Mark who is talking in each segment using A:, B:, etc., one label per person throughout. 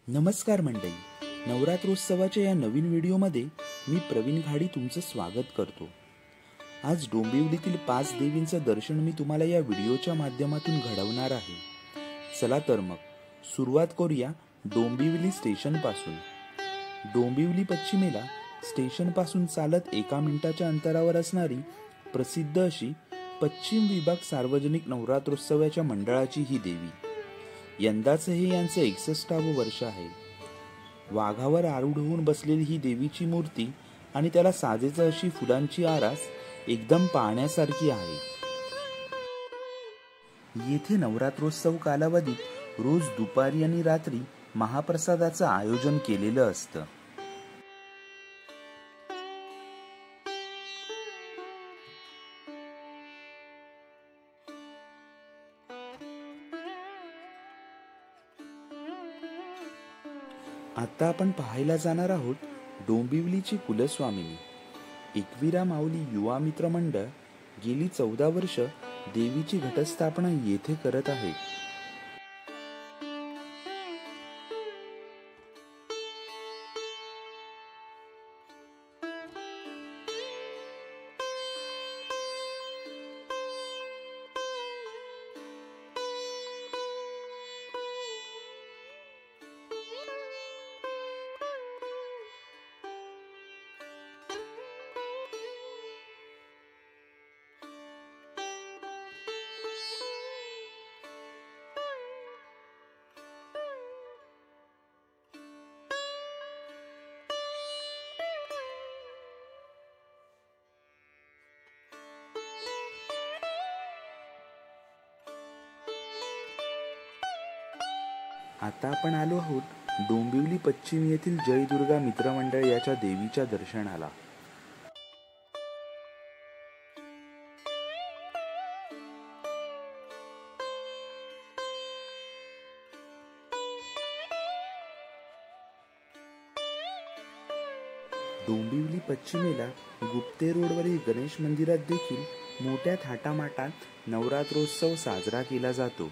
A: नमस्कार मंडळी, नवरात्रोत्सवाच्या या नवीन व्हिडिओमध्ये मी प्रवीण घाडी तुमचं स्वागत करतो। आज डोंबिवलीतील 5 देवींचं दर्शन मी तुम्हाला या व्हिडिओच्या माध्यमातून घडवणार आहे। चला तर मग सुरुवात करूया डोंबिवली स्टेशन पासून। डोंबिवली पश्चिमेला स्टेशन पासून चालत 1 मिनिटाच्या अंतरावर असणारी प्रसिद्ध अशी पश्चिम विभाग सार्वजनिक नवरात्रोत्सवाच्या मंडळाची ही देवी। यंदाचं हे यांचं 61वे वर्ष आहे। वाघावर आरूढ होऊन बसलेली ही देवीची मूर्ती आणि त्याला साजेच अशी फुलांची आरास एकदम पाहण्यासारखी आहे। येथे नवरात्रोत्सव कालावधीत रोज दुपारी आणि रात्री महाप्रसादाचं आयोजन केलेलं असतं। आता आपण पाहायला जाणार आहोत डोंबिवलीची कुलस्वामिनी एकविरा माऊली युवा मित्र मंडळ गेली 14 वर्ष देवीची घटस्थापना येथे करत आहे। आता आपण आलो आहोत डोंबिवली पश्चिम येथील जय दुर्गा मित्रमंडळ याच्या देवीच्या दर्शनाला। डोंबिवली पश्चिमेला गुप्ते रोडवरील गणेश मंदिरात देखील मोठ्या थाटामाटात नवरात्रोत्सव साजरा केला जातो।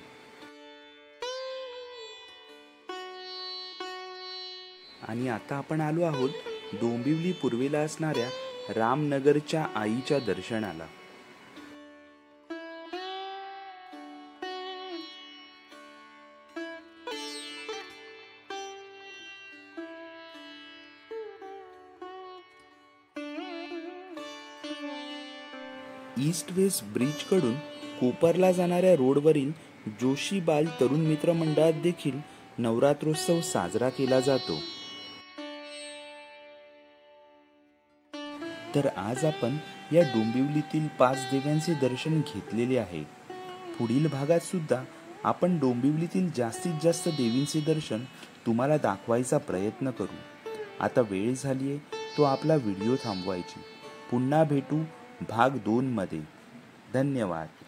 A: आणि आता आपण आलो आहोत डोंबिवली पूर्वेला असणाऱ्या रामनगरच्या आईच्या दर्शनाला। ईस्ट वेस्ट ब्रिज कडून कोपरला जाणाऱ्या रोडवरील जोशी बाल तरुण मित्र मंडळात देखील नवरात्रोत्सव साजरा केला जातो। तर आज आपण या डोंबिवलीतील 5 देव्यांचे दर्शन घेतलेले आहे। पुढील भागात सुद्धा आपण डोंबिवलीतील जास्तीत जास्त देवींचे दर्शन तुम्हाला दाखवायचा प्रयत्न करू। आता वेळ झालीये तो आपला व्हिडिओ थांबवायची। पुन्हा भेटू भाग 2 मध्ये। धन्यवाद।